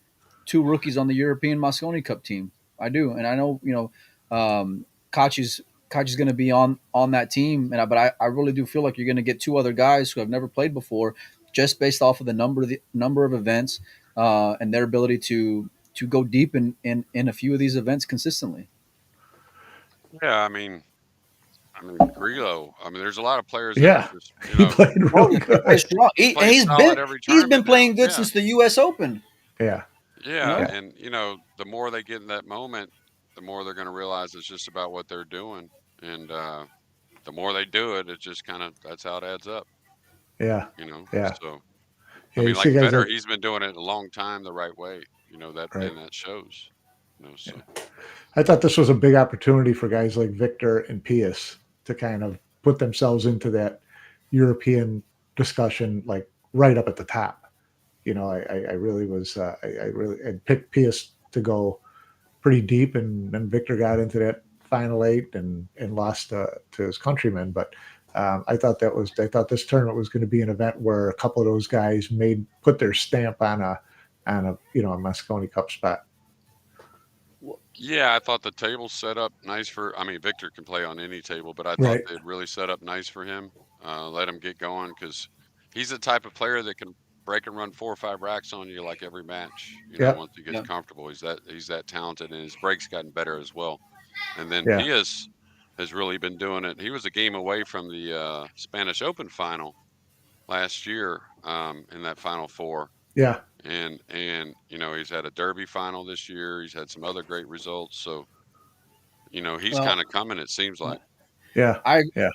two rookies on the European Mosconi Cup team. I do, and I know Kachi's Kachi's going to be on that team, but I really do feel like you're going to get two other guys who have never played before, just based off of the number of events and their ability to go deep in a few of these events consistently. Yeah, I mean Grillo. I mean, there's a lot of players that are Yeah, just he played Oh, real he plays good. strong. he And plays solid every he's been tournament now. playing good Yeah, since the U.S. Open. Yeah, yeah, You yeah, and the more they get in that moment, the more they're going to realize it's just about what they're doing, and the more they do it, it just kind of that's how it adds up. yeah, yeah. So I Yeah, you mean, like see guys Federer, like he's been doing it a long time the right way. That right. and that shows. So I thought this was a big opportunity for guys like Victor and Pius to kind of put themselves into that European discussion, like right up at the top. I really was, I really had picked Pius to go pretty deep, and then Victor got into that final eight and lost to his countrymen. But I thought this tournament was going to be an event where a couple of those guys put their stamp on a Mosconi Cup spot. yeah, I thought the table set up nice for. I mean, Victor can play on any table, but I thought Right. they'd really set up nice for him. Let him get going because he's the type of player that can break and run 4 or 5 racks on you like every match. Yep. Once he gets Yeah. comfortable, he's that talented, and his break's gotten better as well. And then Yeah. Pius has really been doing it. He was a game away from the Spanish Open final last year in that Final Four, Yeah. and he's had a Derby final this year. He's had some other great results. So he's Well, kind of coming. It seems like, Yeah. I Yeah.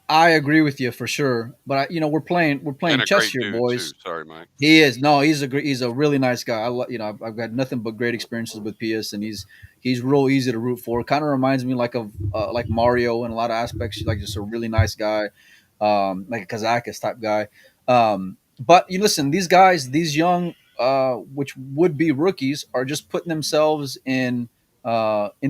I agree with you for sure. But we're and playing a chess great here, dude too. boys. Sorry, Mike. He is no, he's a really nice guy. I've got nothing but great experiences with Pius, and he's real easy to root for. Kind of reminds me like of like Mario in a lot of aspects. Like just a really nice guy, like a Kazakis type guy. But you listen, these guys, these young, which would be rookies, are just putting themselves in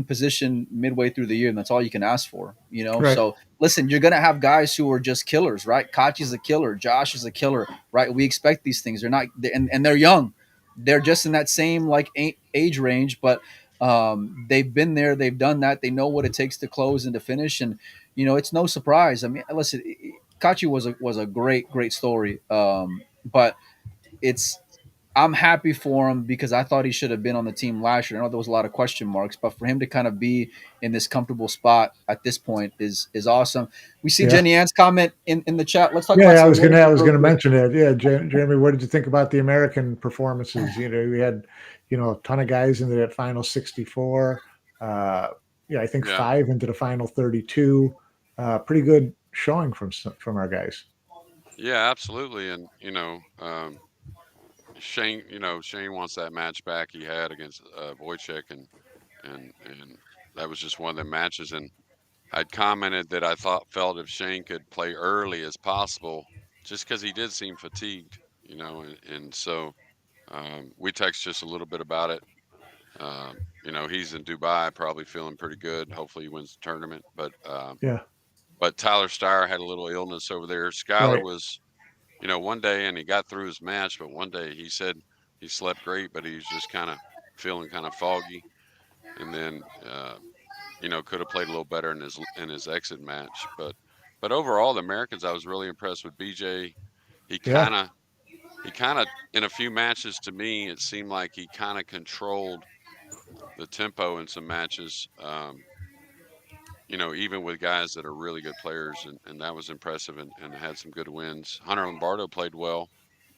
position midway through the year, and that's all you can ask for. Right. So listen, you're gonna have guys who are just killers, right? Kachi's a killer, Josh is a killer, right? We expect these things. They're not, and they're young. They're just in that same like age range, but they've been there, they've done that. They know what it takes to close and to finish, and it's no surprise. I mean, listen, Kachi was a great story, but it's I'm happy for him because I thought he should have been on the team last year. I know there was a lot of question marks, but for him to kind of be in this comfortable spot at this point is awesome. We see Yeah. Jenny Ann's comment in the chat. Let's talk Yeah, about I some was gonna Americans real quick. mention it. Yeah, Jeremy, what did you think about the American performances? We had a ton of guys into that final 64. Uh, yeah, I think Yeah, 5 into the final 32. Pretty good showing from our guys. yeah, absolutely. And Shane wants that match back he had against Wojciech, and that was just one of the matches. And I'd commented that I felt if Shane could play early as possible, just because he did seem fatigued, and so we text just a little bit about it. He's in Dubai, probably feeling pretty good. Hopefully, he wins the tournament. Yeah, But Tyler Steyer had a little illness over there. Skyler right. was, one day and he got through his match, but one day he said he slept great, but he was just kind of feeling kind of foggy, and then could have played a little better in his exit match. But overall, the Americans, I was really impressed with BJ. He Yeah, kind of he kind of in a few matches, to me it seemed like he kind of controlled the tempo in some matches. Even with guys that are really good players, and that was impressive, and had some good wins. Hunter Lombardo played well.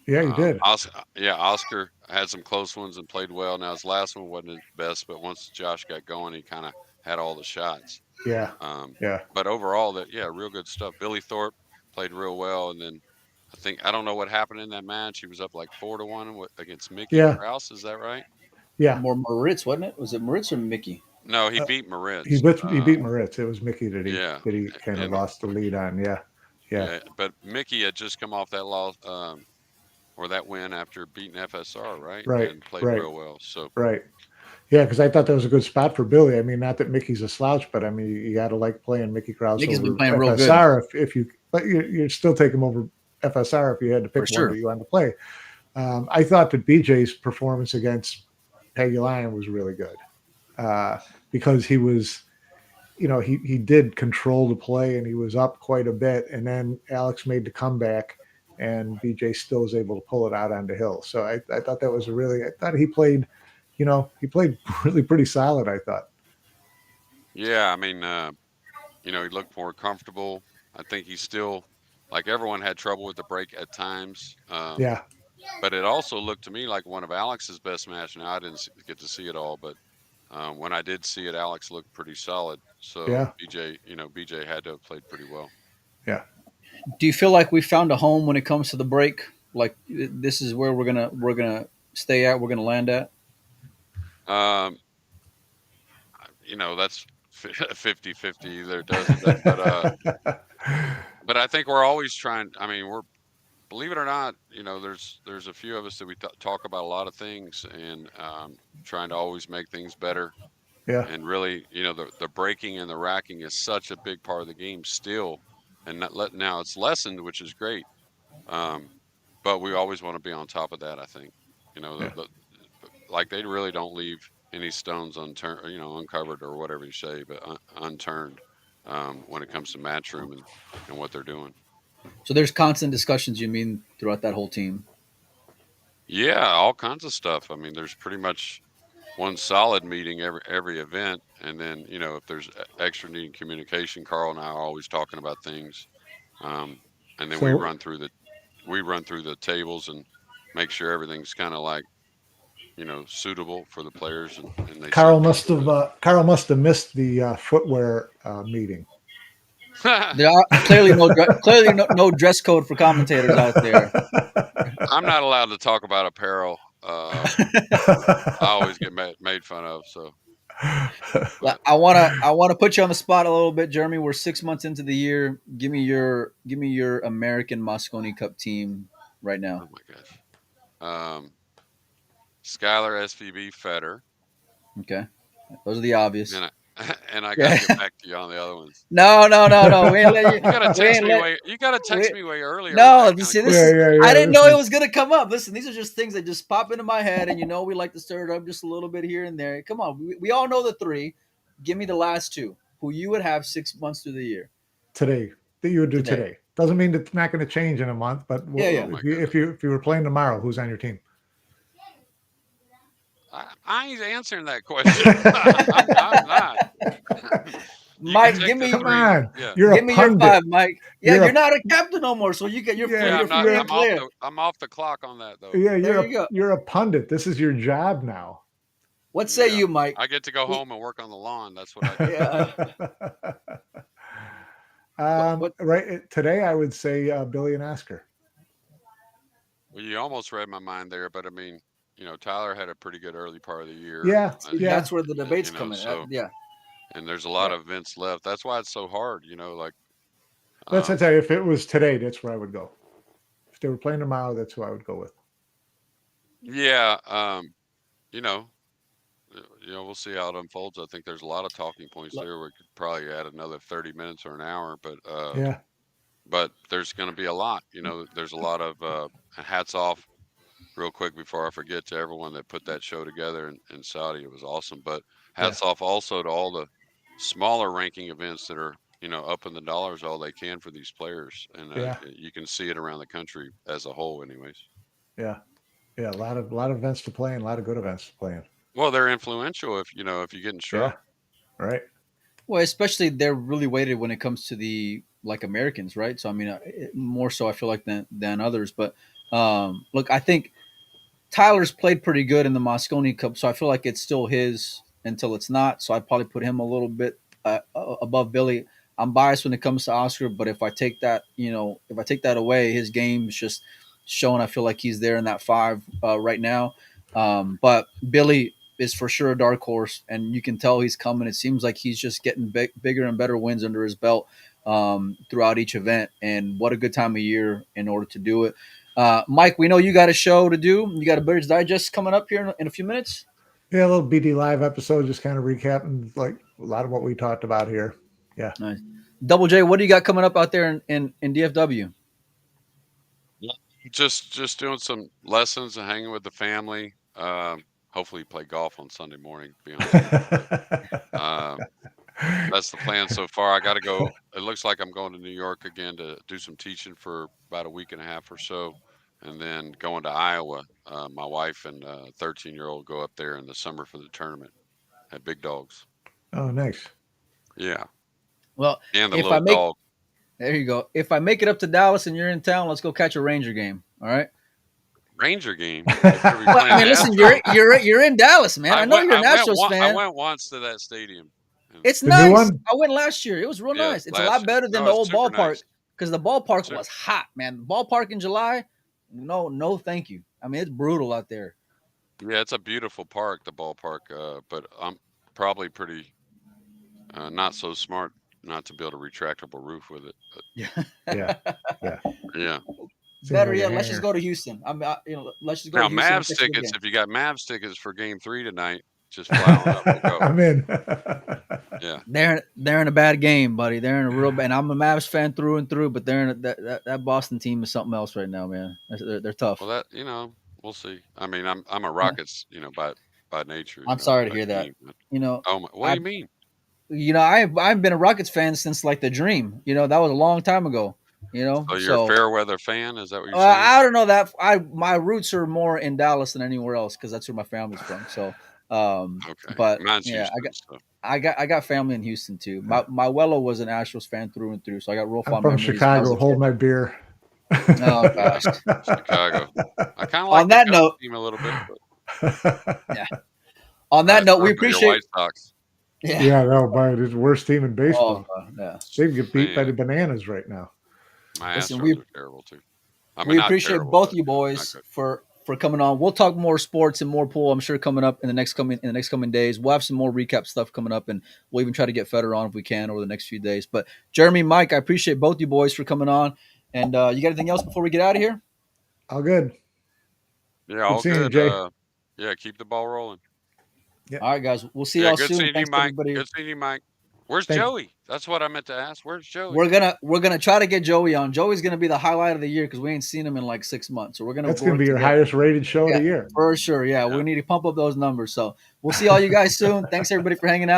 yeah, you did. Oscar had some close ones and played well. Now his last one wasn't his best, but once Josh got going, he kind of had all the shots. Yeah, Um, yeah, but overall, real good stuff. Billy Thorpe played real well, and then I don't know what happened in that match. He was up like 4-1 against Mickey yeah, Kraus. Is that right? yeah. More Moritz, wasn't it? Was it Moritz or Mickey? No, he Uh, beat he Moritz. beat he beat Moritz. It was Mickey Yeah, that he kind of and lost the lead on. Yeah, yeah, yeah, but Mickey had just come off that loss or that win after beating FSR, right? right, And played right, real well. So right. Yeah, because I thought that was a good spot for Billy. I mean, not that Mickey's a slouch, but I mean, you got to like playing Mickey Krause Mickey's been over playing real good FSR if you, but you'd still take him over FSR if you had to for pick one that sure. you wanted to play. I thought that BJ's performance against Peggy Lyon was really good because he was, he did control the play and he was up quite a bit. And then Alex made the comeback and BJ still was able to pull it out on the hill. So I thought that was I thought he played, he played really pretty solid, I thought. Yeah, I mean, he looked more comfortable. I think he's still like everyone had trouble with the break at times. Yeah. But it also looked to me like one of Alex's best matches. Now I didn't get to see it all, but when I did see it, Alex looked pretty solid. So Yeah. BJ had to have played pretty well. Yeah. Do you feel like we found a home when it comes to the break? Like this is where we're gonna stay at. We're gonna land at. Um, that's 50-50 either, doesn't it? But I think we're always trying. I mean, believe it or not, there's a few of us that we talk about a lot of things and trying to always make things better. Yeah. And really, the breaking and the racking is such a big part of the game still, and now it's lessened, which is great. Um, but we always want to be on top of that. I think, Yeah. like they really don't leave any stones unturned, uncovered or whatever you say, but unturned when it comes to matchroom and what they're doing. So there's constant discussions. You mean throughout that whole team? Yeah, all kinds of stuff. I mean, there's pretty much one solid meeting every event, and then if there's extra needing communication, Carl and I are always talking about things, um, and then So we run through the tables and make sure everything's kind of like suitable for the players, and they see things with Carl must have missed the footwear meeting. it. There are clearly no dress code for commentators out there. I'm not allowed to talk about apparel. I always get made fun of. So, but I wanna put you on the spot a little bit, Jeremy. We're 6 months into the year. Give me your American Mosconi Cup team right now. oh my gosh, Skylar SVB Fetter, Okay, those are the obvious. and I got Yeah. to get back to you on the other ones. No. We ain't let you. You gotta We text ain't me let. way. You gotta text We, me way earlier with no, that kind of see, this Yeah, is. question. yeah, I yeah. didn't This know it is was gonna come up. Listen, these are just things that just pop into my head, and we like to stir it up just a little bit here and there. Come on, we all know the three. Give me the last two. Who you would have 6 months through the year today that you would do today? today. Doesn't mean it's not going to change in a month, but Yeah, Oh yeah. my if you goodness, if you were playing tomorrow, who's on your team? I ain't answering that question. I'm not. You can Mike, take the Come three. on, Yeah, you're a give me your pundit. five, Mike. Yeah, You're you're a not a captain no more, so you're yeah. yeah. free. I'm You're not. free and You're clear. I'm off the clock on that though. There you go. you're a pundit. This is your job now. What say Yeah, you, Mike? I get to go Who- home and work on the lawn. That's what I do. Yeah. What? Right today, I would say Billy and Oscar. Well, you almost read my mind there, but I mean, Tyler had a pretty good early part of the year. Yeah, See, yeah. that's where the debates come in. So Yeah, and there's a lot yeah. of events left. That's why it's so hard. Like, Let's um, tell you, if it was today, that's where I would go. If they were playing tomorrow, that's who I would go with. yeah, you know, we'll see how it unfolds. I think there's a lot of talking points there. We could probably add another 30 minutes or an hour, Yeah, but there's going to be a lot. There's a lot of hats off. Real quick before I forget to everyone that put that show together in Saudi, it was awesome. But yeah, hats off also to all the smaller ranking events that are up in the dollars all they can for these players, and yeah, you can see it around the country as a whole, anyways. yeah, yeah. A lot of events to play and a lot of good events to play in. Well, they're influential if you get in Yeah, stride. right. Well, especially they're really weighted when it comes to the like Americans, right? So I mean, more so I feel like than others. But look, I think Tyler's played pretty good in the Mosconi Cup, so I feel like it's still his until it's not. So I'd probably put him a little bit above Billy. I'm biased when it comes to Oscar, but if I take that away, his game is just showing. I feel like he's there in that five right now. But Billy is for sure a dark horse, and you can tell he's coming. It seems like he's just getting bigger and better wins under his belt throughout each event, and what a good time of year in order to do it. Mike, we know you got a show to do. You got a Bears Digest coming up here in a few minutes. Yeah, a little BD Live episode, just kind of recapping like a lot of what we talked about here. Yeah. Nice. Double J, what do you got coming up out there in DFW? Just doing some lessons and hanging with the family. Hopefully play golf on Sunday morning, to be honest with you. That's the plan so far. I got to go. It looks like I'm going to New York again to do some teaching for about a week and a half or so, and then going to Iowa. My wife and 13-year-old go up there in the summer for the tournament at Big Dogs. Oh, nice. Yeah, Well, and the if little I make dog. there you go. If I make it up to Dallas and you're in town, let's go catch a Ranger game. All right. Ranger game. They better be Well, playing I mean, the listen, Astros. you're in Dallas, man. I know you're a Nationals I fan. went once to that stadium. It's The new nice. one? I went last year. It was real Yeah, nice. It's a last lot year. better than No, the it's old super ballpark nice. because the ballpark Super- was hot, man. The ballpark in July, no, thank you. I mean, it's brutal out there. Yeah, it's a beautiful park, the ballpark. But I'm probably pretty not so smart not to build a retractable roof with it. But Yeah. Yeah. yeah. Seems Better like a yet, let's just hanger. go to Houston. Let's just go Now to Houston. and Mavs catch a good tickets. game. If you got Mavs tickets for Game 3 tonight, just fly on up. We'll go. I'm in. Yeah. They're in a bad game, buddy. They're in a real bad. And I'm a Mavs fan through and through, but they're in that Boston team is something else right now, man. They're tough. Well, we'll see. I mean, I'm a Rockets, by nature. I'm sorry to by hear that. team, but- You know, Oh my, what do you mean? I've been a Rockets fan since like the Dream. That was a long time ago. So you're a fair weather fan? Is that what you're saying? I don't know that. My roots are more in Dallas than anywhere else because that's where my family's from. So, Okay. but Mine's yeah, Houston. So. I got family in Houston too. My Wello was an Astros fan through and through, so I got real I'm fond from memories. Chicago. Hold my beer. Oh gosh. Chicago. I kind of like On that the note, team a little bit. But on that note, we your appreciate. White Sox. Yeah, no, but it's the worst team in baseball. Yeah. They get beat by Man. the Bananas right now. My Listen, Astros are terrible too. I mean, We not appreciate terrible, both but you not boys good. for coming on. We'll talk more sports and more pool. I'm sure coming up in the next coming days. We'll have some more recap stuff coming up, and we'll even try to get Federer on if we can over the next few days. But Jeremy, Mike, I appreciate both you boys for coming on. And you got anything else before we get out of here? All good. Yeah, all seeing you, good. Jay. Yeah, keep the ball rolling. All right, guys. We'll see Yeah, y'all good soon. seeing you, Thanks Mike. everybody. Good seeing you, Mike. Where's Thank you. Joey? That's what I meant to ask. Where's Joey? We're gonna try to get Joey on. Joey's gonna be the highlight of the year because we ain't seen him in like 6 months. So we're gonna. That's going to work be your together. highest rated show of the year. For sure. Yeah, we need to pump up those numbers. So we'll see all you guys soon. Thanks everybody for hanging out.